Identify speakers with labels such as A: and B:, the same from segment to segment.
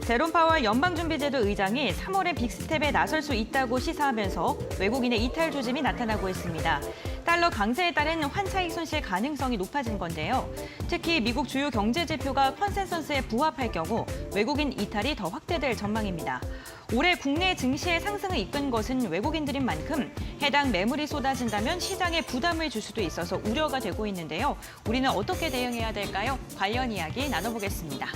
A: 제롬파월 연방준비제도 의장이 3월에 빅스텝에 나설 수 있다고 시사하면서 외국인의 이탈 조짐이 나타나고 있습니다. 달러 강세에 따른 환차익 손실 가능성이 높아진 건데요. 특히 미국 주요 경제 지표가 컨센서스에 부합할 경우 외국인 이탈이 더 확대될 전망입니다. 올해 국내 증시의 상승을 이끈 것은 외국인들인 만큼 해당 매물이 쏟아진다면 시장에 부담을 줄 수도 있어서 우려가 되고 있는데요. 우리는 어떻게 대응해야 될까요? 관련 이야기 나눠보겠습니다.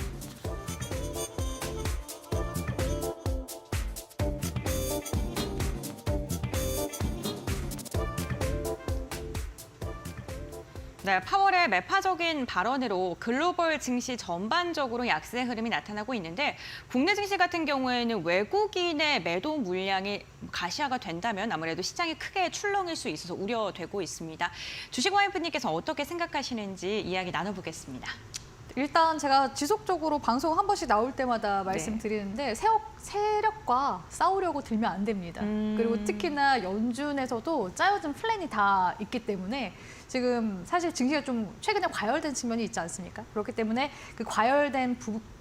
A: 네, 파월의 매파적인 발언으로 글로벌 증시 전반적으로 약세 흐름이 나타나고 있는데 국내 증시 같은 경우에는 외국인의 매도 물량이 가시화가 된다면 아무래도 시장이 크게 출렁일 수 있어서 우려되고 있습니다. 주식와이프님께서 어떻게 생각하시는지 이야기 나눠보겠습니다.
B: 일단 제가 지속적으로 방송 한 번씩 나올 때마다 말씀드리는데 세력과 싸우려고 들면 안 됩니다. 그리고 특히나 연준에서도 짜여진 플랜이 다 있기 때문에 지금 사실 증시가 좀 최근에 과열된 측면이 있지 않습니까? 그렇기 때문에 그 과열된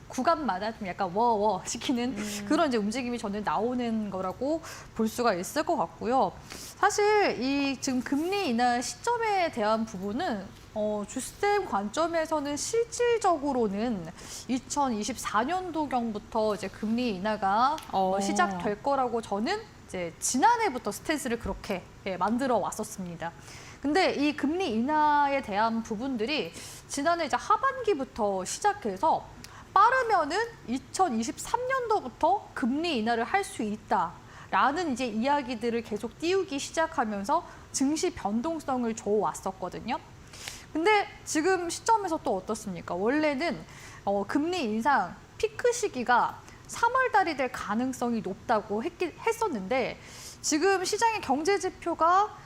B: 구간마다 좀 약간 워워 시키는 그런 이제 움직임이 저는 나오는 거라고 볼 수가 있을 것 같고요. 사실 이 지금 금리 인하 시점에 대한 부분은 주스템 관점에서는 실질적으로는 2024년도경부터 이제 금리 인하가 시작될 거라고 저는 이제 지난해부터 스탠스를 그렇게 만들어 왔었습니다. 근데 이 금리 인하에 대한 부분들이 지난해 이제 하반기부터 시작해서 빠르면은 2023년도부터 금리 인하를 할 수 있다라는 이제 이야기들을 계속 띄우기 시작하면서 증시 변동성을 줘왔었거든요. 근데 지금 시점에서 또 어떻습니까? 원래는 금리 인상 피크 시기가 3월 달이 될 가능성이 높다고 했었는데 지금 시장의 경제 지표가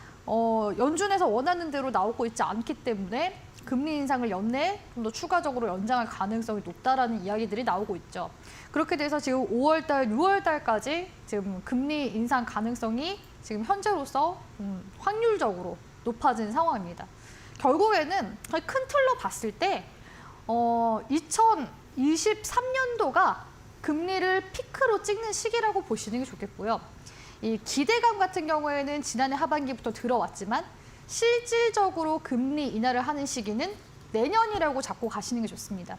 B: 연준에서 원하는 대로 나오고 있지 않기 때문에 금리 인상을 연내 좀 더 추가적으로 연장할 가능성이 높다라는 이야기들이 나오고 있죠. 그렇게 돼서 지금 5월 달, 6월 달까지 지금 금리 인상 가능성이 지금 현재로서 확률적으로 높아진 상황입니다. 결국에는 큰 틀로 봤을 때 2023년도가 금리를 피크로 찍는 시기라고 보시는 게 좋겠고요. 이 기대감 같은 경우에는 지난해 하반기부터 들어왔지만 실질적으로 금리 인하를 하는 시기는 내년이라고 잡고 가시는 게 좋습니다.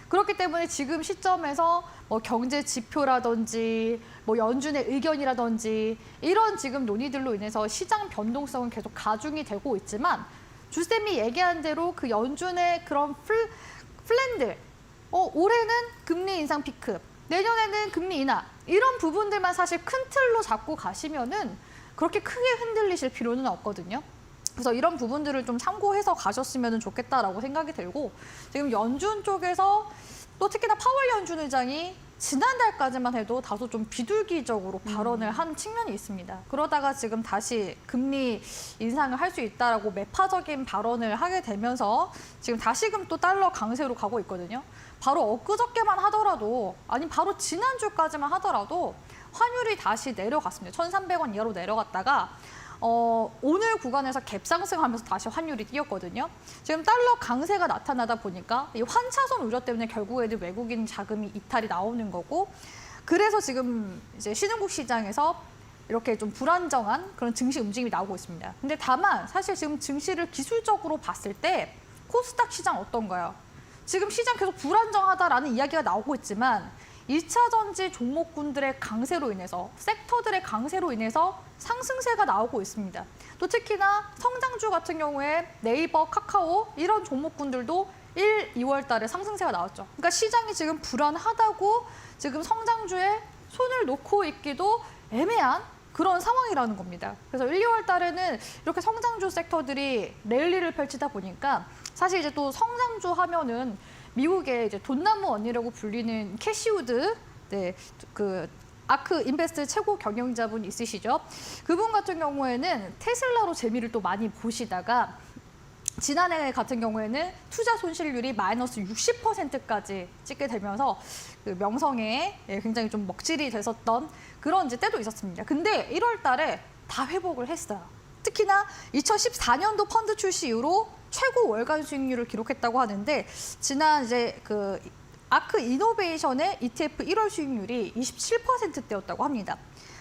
B: 그렇기 때문에 지금 시점에서 뭐 경제 지표라든지 뭐 연준의 의견이라든지 이런 지금 논의들로 인해서 시장 변동성은 계속 가중이 되고 있지만 주쌤이 얘기한 대로 그 연준의 그런 플랜들 올해는 금리 인상 피크, 내년에는 금리 인하 이런 부분들만 사실 큰 틀로 잡고 가시면은 그렇게 크게 흔들리실 필요는 없거든요. 그래서 이런 부분들을 좀 참고해서 가셨으면 좋겠다라고 생각이 들고 지금 연준 쪽에서 또 특히나 파월 연준 의장이 지난달까지만 해도 다소 좀 비둘기적으로 발언을 한 측면이 있습니다. 그러다가 지금 다시 금리 인상을 할 수 있다라고 매파적인 발언을 하게 되면서 지금 다시금 또 달러 강세로 가고 있거든요. 바로 엊그저께만 하더라도 아니 바로 지난주까지만 하더라도 환율이 다시 내려갔습니다. 1,300원 이하로 내려갔다가 오늘 구간에서 갭상승하면서 다시 환율이 뛰었거든요. 지금 달러 강세가 나타나다 보니까 이 환차손 우려 때문에 결국에는 외국인 자금이 이탈이 나오는 거고 그래서 지금 이제 신흥국 시장에서 이렇게 좀 불안정한 그런 증시 움직임이 나오고 있습니다. 근데 다만 사실 지금 증시를 기술적으로 봤을 때 코스닥 시장 어떤가요? 지금 시장 계속 불안정하다라는 이야기가 나오고 있지만 2차 전지 종목군들의 강세로 인해서 섹터들의 강세로 인해서 상승세가 나오고 있습니다. 또 특히나 성장주 같은 경우에 네이버, 카카오 이런 종목군들도 1, 2월 달에 상승세가 나왔죠. 그러니까 시장이 지금 불안하다고 지금 성장주에 손을 놓고 있기도 애매한 그런 상황이라는 겁니다. 그래서 1, 2월 달에는 이렇게 성장주 섹터들이 랠리를 펼치다 보니까 사실 이제 또 성장주 하면은 미국의 이제 돈나무 언니라고 불리는 캐시우드, 그 아크 인베스트 최고 경영자분 있으시죠? 그분 같은 경우에는 테슬라로 재미를 또 많이 보시다가 지난해 같은 경우에는 투자 손실률이 마이너스 60%까지 찍게 되면서 그 명성에 굉장히 좀 먹칠이 됐었던 그런 이제 때도 있었습니다. 근데 1월 달에 다 회복을 했어요. 특히나 2014년도 펀드 출시 이후로 최고 월간 수익률을 기록했다고 하는데 지난 이제 그 아크 이노베이션의 ETF 1월 수익률이 27%대였다고 합니다.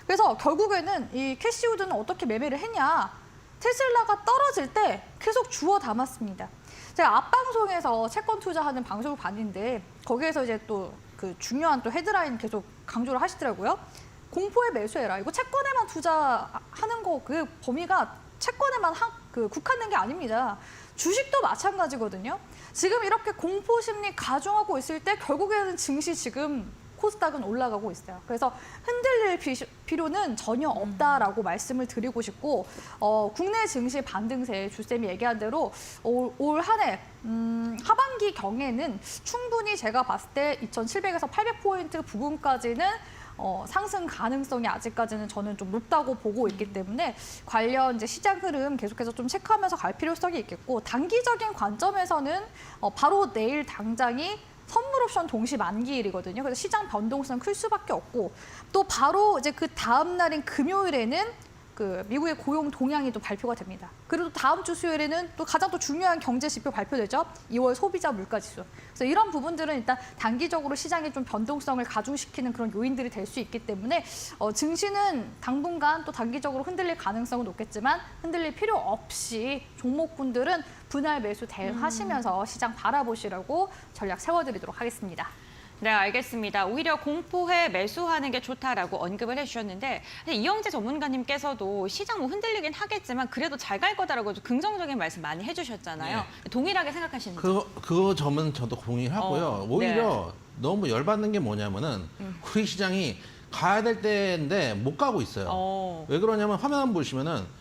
B: 그래서 결국에는 이 캐시우드는 어떻게 매매를 했냐? 테슬라가 떨어질 때 계속 주워 담았습니다. 제가 앞방송에서 채권 투자하는 방송을 봤는데 거기에서 이제 또 그 중요한 또 헤드라인 계속 강조를 하시더라고요. 공포에 매수해라. 이거 채권에만 투자하는 거 그 범위가 채권에만 국한된 게 아닙니다. 주식도 마찬가지거든요. 지금 이렇게 공포 심리 가중하고 있을 때 결국에는 증시 지금 코스닥은 올라가고 있어요. 그래서 흔들릴 필요는 전혀 없다라고 말씀을 드리고 싶고 국내 증시 반등세 주쌤이 얘기한 대로 올 한 해 하반기 경에는 충분히 제가 봤을 때 2,700에서 800포인트 부근까지는 상승 가능성이 아직까지는 저는 좀 높다고 보고 있기 때문에 관련 이제 시장 흐름 계속해서 좀 체크하면서 갈 필요성이 있겠고 단기적인 관점에서는 바로 내일 당장이 선물 옵션 동시 만기일이거든요. 그래서 시장 변동성 클 수밖에 없고 또 바로 이제 그 다음 날인 금요일에는 그 미국의 고용 동향이 또 발표가 됩니다. 그리고 다음 주 수요일에는 또 가장 또 중요한 경제 지표 발표되죠. 2월 소비자 물가 지수. 그래서 이런 부분들은 일단 단기적으로 시장의 좀 변동성을 가중시키는 그런 요인들이 될 수 있기 때문에 증시는 당분간 또 단기적으로 흔들릴 가능성은 높겠지만 흔들릴 필요 없이 종목군들은 분할 매수 대응하시면서 시장 바라보시라고 전략 세워드리도록 하겠습니다.
A: 네, 알겠습니다. 오히려 공포에 매수하는 게 좋다라고 언급을 해주셨는데 이영재 전문가님께서도 시장 뭐 흔들리긴 하겠지만 그래도 잘 갈 거다라고 긍정적인 말씀 많이 해주셨잖아요. 네. 동일하게 생각하시는지?
C: 그 점은 저도 동의하고요. 오히려 너무 열받는 게 뭐냐면은 우리 시장이 가야 될 때인데 못 가고 있어요. 왜 그러냐면 화면 한번 보시면은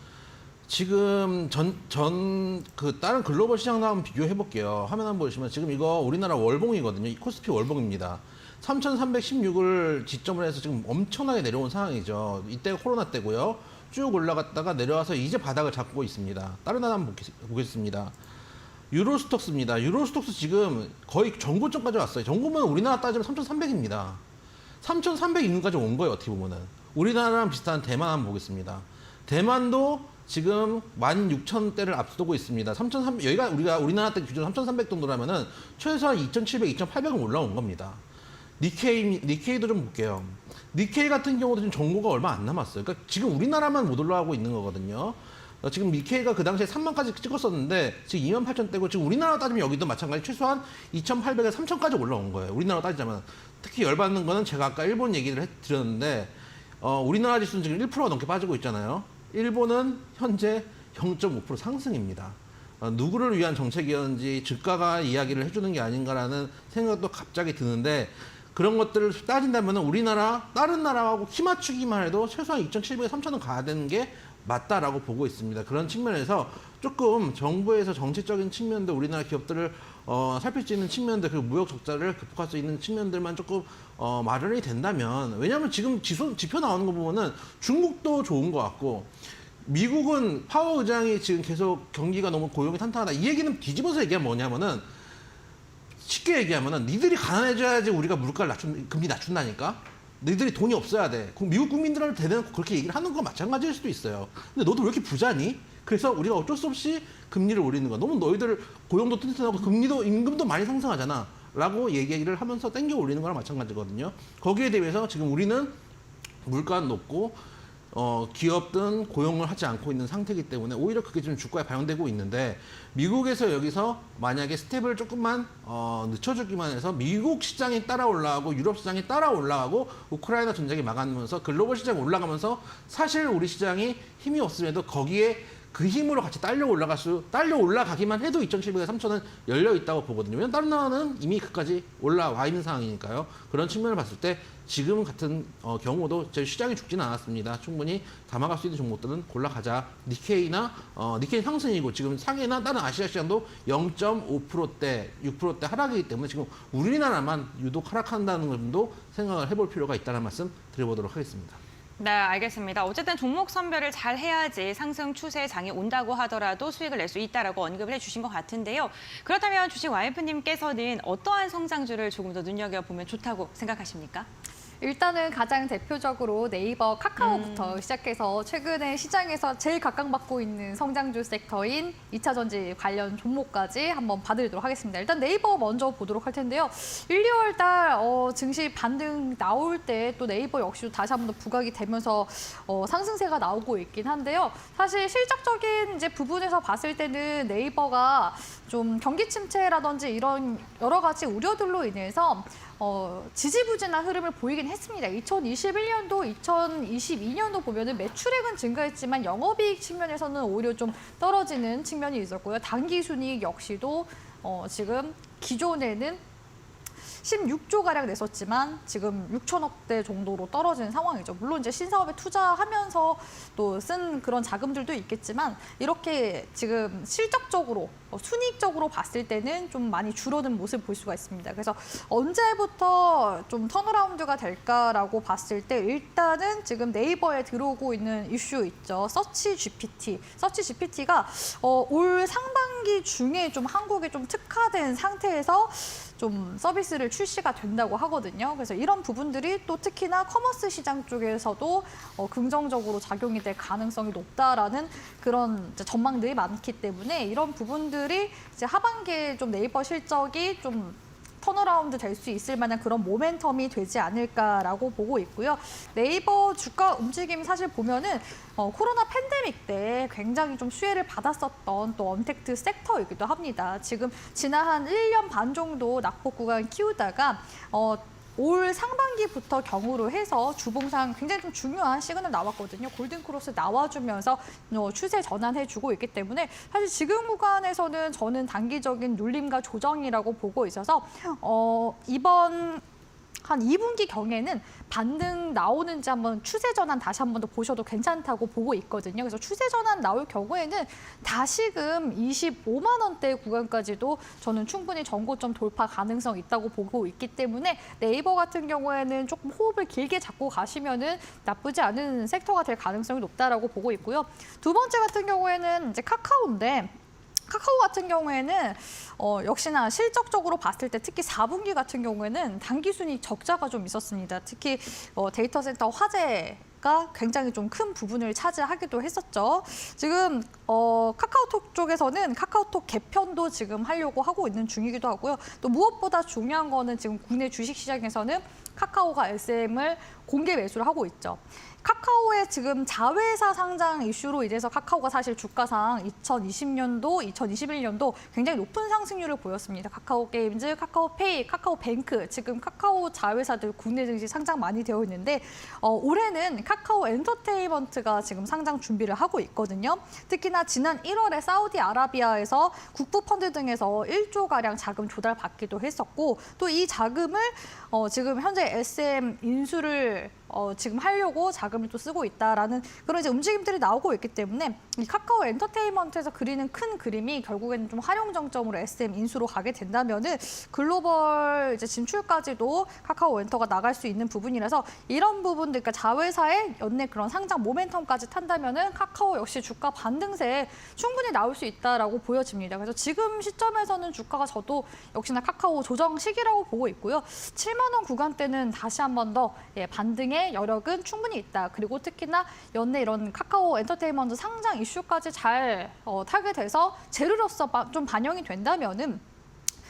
C: 지금 다른 글로벌 시장 한번 비교해 볼게요. 화면 한번 보시면 지금 이거 우리나라 월봉이거든요. 코스피 월봉입니다. 3,316을 지점으로 해서 지금 엄청나게 내려온 상황이죠. 이때가 코로나 때고요. 쭉 올라갔다가 내려와서 이제 바닥을 잡고 있습니다. 다른 하나 한번 보겠습니다. 유로스톡스입니다. 유로스톡스 지금 거의 전고점까지 왔어요. 전고점은 우리나라 따지면 3,300입니다. 3,300 인근까지 온 거예요. 어떻게 보면은. 우리나라랑 비슷한 대만 한번 보겠습니다. 대만도 지금 16,000대를 앞서고 있습니다. 3,300, 여기가 우리나라 때 기준 3,300 정도라면은 최소한 2,700, 2,800은 올라온 겁니다. 니케이도 좀 볼게요. 니케이 같은 경우도 지금 정고가 얼마 안 남았어요. 그러니까 지금 우리나라만 못 올라가고 있는 거거든요. 지금 니케이가 그 당시에 3만까지 찍었었는데 지금 28,000대고 지금 우리나라 따지면 여기도 마찬가지 최소한 2,800에서 3,000까지 올라온 거예요. 우리나라 따지자면. 특히 열받는 거는 제가 아까 일본 얘기를 드렸는데 우리나라 지수는 지금 1%가 넘게 빠지고 있잖아요. 일본은 현재 0.5% 상승입니다. 누구를 위한 정책이었는지 주가가 이야기를 해주는 게 아닌가라는 생각도 갑자기 드는데 그런 것들을 따진다면 우리나라 다른 나라하고 키 맞추기만 해도 최소한 2,700에 3,000은 가야 되는 게 맞다라고 보고 있습니다. 그런 측면에서 조금 정부에서 정책적인 측면들 우리나라 기업들을 살필 수 있는 측면들 그리고 무역 적자를 극복할 수 있는 측면들만 조금 마련이 된다면 왜냐하면 지금 지표 나오는 거 보면은 중국도 좋은 것 같고 미국은 파워 의장이 지금 계속 경기가 너무 고용이 탄탄하다 이 얘기는 뒤집어서 얘기하면 뭐냐면은 쉽게 얘기하면은 니들이 가난해져야지 우리가 물가를 금리 낮춘다니까. 너희들이 돈이 없어야 돼. 미국 국민들한테 대대놓고 그렇게 얘기를 하는 건 마찬가지일 수도 있어요. 근데 너도 왜 이렇게 부자니? 그래서 우리가 어쩔 수 없이 금리를 올리는 거야. 너무 너희들 고용도 튼튼하고 임금도 많이 상승하잖아. 라고 얘기를 하면서 땡겨 올리는 거랑 마찬가지거든요. 거기에 대해서 지금 우리는 물가는 높고 기업든 고용을 하지 않고 있는 상태이기 때문에 오히려 그게 좀 주가에 반영되고 있는데 미국에서 여기서 만약에 스텝을 조금만 늦춰주기만 해서 미국 시장이 따라 올라가고 유럽 시장이 따라 올라가고 우크라이나 전쟁이 막아내면서 글로벌 시장이 올라가면서 사실 우리 시장이 힘이 없음에도 거기에 그 힘으로 같이 딸려 올라가기만 해도 2,700에서 3,000은 열려 있다고 보거든요. 왜냐면 다른 나라는 이미 그까지 올라와 있는 상황이니까요. 그런 측면을 봤을 때 지금 같은 경우도 저희 시장이 죽지는 않았습니다. 충분히 담아갈 수 있는 종목들은 골라가자. 니케이는 상승이고 지금 상해나 다른 아시아 시장도 0.5%대, 6%대 하락이기 때문에 지금 우리나라만 유독 하락한다는 점도 생각을 해볼 필요가 있다는 말씀 드려보도록 하겠습니다.
A: 네, 알겠습니다. 어쨌든 종목 선별을 잘 해야지 상승 추세의 장이 온다고 하더라도 수익을 낼 수 있다라고 언급을 해주신 것 같은데요. 그렇다면 주식 와이프님께서는 어떠한 성장주를 조금 더 눈여겨보면 좋다고 생각하십니까?
B: 일단은 가장 대표적으로 네이버, 카카오부터 시작해서 최근에 시장에서 제일 각광받고 있는 성장주 섹터인 2차 전지 관련 종목까지 한번 봐드리도록 하겠습니다. 일단 네이버 먼저 보도록 할 텐데요. 1, 2월 달 증시 반등 나올 때 또 네이버 역시도 다시 한번 더 부각이 되면서 상승세가 나오고 있긴 한데요. 사실 실적적인 이제 부분에서 봤을 때는 네이버가 좀 경기 침체라든지 이런 여러 가지 우려들로 인해서 지지부진한 흐름을 보이긴 했습니다. 2021년도, 2022년도 보면은 매출액은 증가했지만 영업이익 측면에서는 오히려 좀 떨어지는 측면이 있었고요. 당기순이익 역시도 지금 기존에는 16조가량 냈었지만 지금 6천억대 정도로 떨어지는 상황이죠. 물론 이제 신사업에 투자하면서 또 쓴 그런 자금들도 있겠지만 이렇게 지금 실적적으로 순이익적으로 봤을 때는 좀 많이 줄어든 모습을 볼 수가 있습니다. 그래서 언제부터 좀 턴어라운드가 될까라고 봤을 때 일단은 지금 네이버에 들어오고 있는 이슈 있죠. 서치 GPT. 서치 GPT가 올 상반기 중에 좀 한국에 좀 특화된 상태에서 좀 서비스를 출시가 된다고 하거든요. 그래서 이런 부분들이 또 특히나 커머스 시장 쪽에서도 긍정적으로 작용이 될 가능성이 높다라는 그런 이제 전망들이 많기 때문에 이런 부분들이 이제 하반기에 좀 네이버 실적이 좀 턴어라운드 될 수 있을 만한 그런 모멘텀이 되지 않을까라고 보고 있고요. 네이버 주가 움직임 사실 보면은 코로나 팬데믹 때 굉장히 좀 수혜를 받았었던 또 언택트 섹터이기도 합니다. 지금 지난 한 1년 반 정도 낙폭 구간 키우다가 올 상반기부터 경우로 해서 주봉상 굉장히 좀 중요한 시그널 나왔거든요. 골든크로스 나와주면서 추세 전환해주고 있기 때문에 사실 지금 구간에서는 저는 단기적인 눌림과 조정이라고 보고 있어서 이번 한 2분기 경에는 반등 나오는지 한번 추세 전환 다시 한번 더 보셔도 괜찮다고 보고 있거든요. 그래서 추세 전환 나올 경우에는 다시금 25만 원대 구간까지도 저는 충분히 전고점 돌파 가능성 있다고 보고 있기 때문에 네이버 같은 경우에는 조금 호흡을 길게 잡고 가시면은 나쁘지 않은 섹터가 될 가능성이 높다라고 보고 있고요. 두 번째 같은 경우에는 이제 카카오인데 카카오 같은 경우에는 역시나 실적적으로 봤을 때 특히 4분기 같은 경우에는 단기순이익 적자가 좀 있었습니다. 특히 데이터 센터 화재가 굉장히 좀 큰 부분을 차지하기도 했었죠. 지금 카카오톡 쪽에서는 카카오톡 개편도 지금 하려고 하고 있는 중이기도 하고요. 또 무엇보다 중요한 거는 지금 국내 주식시장에서는 카카오가 SM을 공개 매수를 하고 있죠. 카카오의 지금 자회사 상장 이슈로 인해서 카카오가 사실 주가상 2020년도, 2021년도 굉장히 높은 상승률을 보였습니다. 카카오 게임즈, 카카오페이, 카카오뱅크, 지금 카카오 자회사들 국내 증시 상장 많이 되어 있는데 올해는 카카오 엔터테인먼트가 지금 상장 준비를 하고 있거든요. 특히나 지난 1월에 사우디아라비아에서 국부 펀드 등에서 1조가량 자금 조달받기도 했었고 또 이 자금을 지금 현재 SM 인수를 지금 하려고 자금을 또 쓰고 있다라는 그런 이제 움직임들이 나오고 있기 때문에 이 카카오 엔터테인먼트에서 그리는 큰 그림이 결국에는 좀 활용 정점으로 SM 인수로 가게 된다면은 글로벌 이제 진출까지도 카카오 엔터가 나갈 수 있는 부분이라서 이런 부분들, 그러니까 자회사의 연내 그런 상장 모멘텀까지 탄다면은 카카오 역시 주가 반등세에 충분히 나올 수 있다라고 보여집니다. 그래서 지금 시점에서는 주가가 저도 역시나 카카오 조정 시기라고 보고 있고요. 7만 원 구간대는 다시 한 번 더 반등의 여력은 충분히 있다. 그리고 특히나 연내 이런 카카오 엔터테인먼트 상장 이슈까지 잘 타게 돼서 재료로서 좀 반영이 된다면은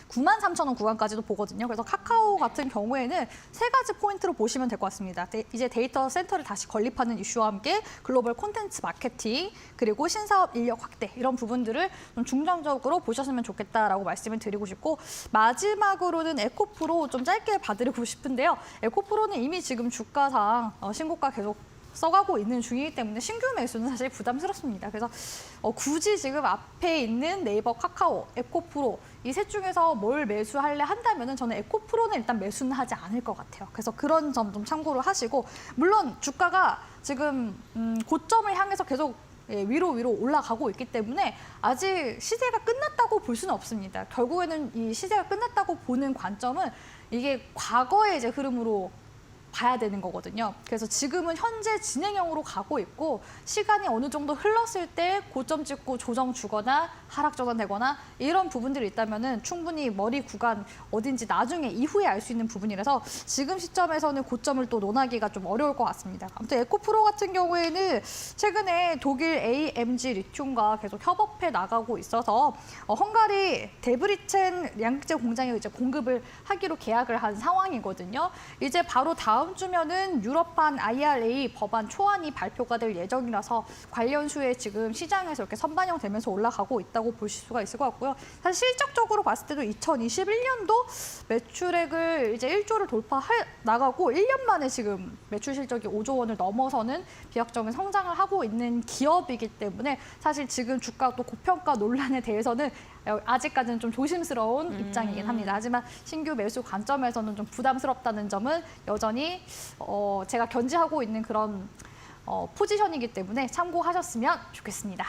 B: 93,000원 구간까지도 보거든요. 그래서 카카오 같은 경우에는 세 가지 포인트로 보시면 될 것 같습니다. 이제 데이터 센터를 다시 건립하는 이슈와 함께 글로벌 콘텐츠 마케팅, 그리고 신사업 인력 확대 이런 부분들을 좀 중점적으로 보셨으면 좋겠다라고 말씀을 드리고 싶고 마지막으로는 에코프로 좀 짧게 봐드리고 싶은데요. 에코프로는 이미 지금 주가상 신고가 계속 써가고 있는 중이기 때문에 신규 매수는 사실 부담스럽습니다. 그래서 굳이 지금 앞에 있는 네이버, 카카오, 에코프로 이 셋 중에서 뭘 매수할래 한다면은 저는 에코프로는 일단 매수는 하지 않을 것 같아요. 그래서 그런 점 좀 참고를 하시고 물론 주가가 지금 고점을 향해서 계속 위로 올라가고 있기 때문에 아직 시세가 끝났다고 볼 수는 없습니다. 결국에는 이 시세가 끝났다고 보는 관점은 이게 과거의 이제 흐름으로 봐야 되는 거거든요. 그래서 지금은 현재 진행형으로 가고 있고 시간이 어느 정도 흘렀을 때 고점 찍고 조정 주거나 하락 전환되거나 이런 부분들이 있다면은 충분히 머리 구간 어딘지 나중에 이후에 알 수 있는 부분이라서 지금 시점에서는 고점을 또 논하기가 좀 어려울 것 같습니다. 아무튼 에코프로 같은 경우에는 최근에 독일 AMG 리튬과 계속 협업해 나가고 있어서 헝가리 데브리첸 양극재 공장에 이제 공급을 하기로 계약을 한 상황이거든요. 이제 바로 다음 주면은 유럽판 IRA 법안 초안이 발표가 될 예정이라서 관련 수에 지금 시장에서 이렇게 선반영되면서 올라가고 있다고 보실 수가 있을 것 같고요. 사실 실적적으로 봤을 때도 2021년도 매출액을 이제 1조를 돌파해 나가고 1년 만에 지금 매출 실적이 5조 원을 넘어서는 비약적인 성장을 하고 있는 기업이기 때문에 사실 지금 주가 또 고평가 논란에 대해서는 아직까지는 좀 조심스러운 입장이긴 합니다. 하지만 신규 매수 관점에서는 좀 부담스럽다는 점은 여전히 제가 견지하고 있는 그런 포지션이기 때문에 참고하셨으면 좋겠습니다.